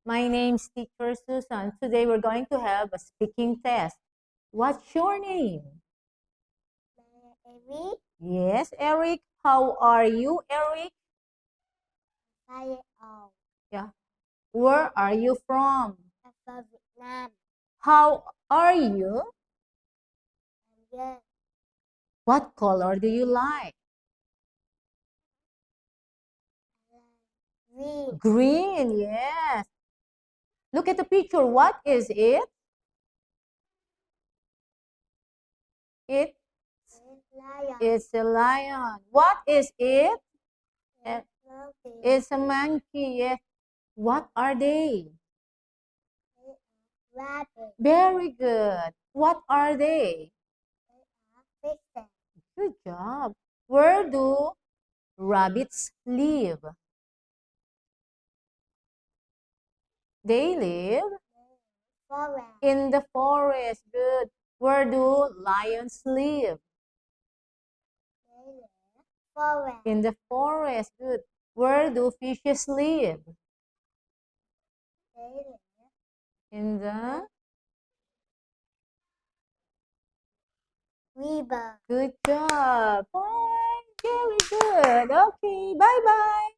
My name's Teacher Susan. Today we're going to have a speaking test. What's your name? Eric. Yes, Eric. How are you, Eric? Very old. Yeah. Where are you from? I'm from Vietnam. How are you? I'm good. What color do you like? I like green. Green, yes. Look at the picture. What is it? It Lion. is a lion. What is it? Monkey. It's a monkey, yes. What are they? Rabbit. Very good. What are they? Fish. Good job. Where do rabbits live? They live Forest. in the forest. Good. Where do lions live? Forest. In the forest. Good. Where do fishes live? In the River. good job. Fine. Very good. Okay. Bye bye.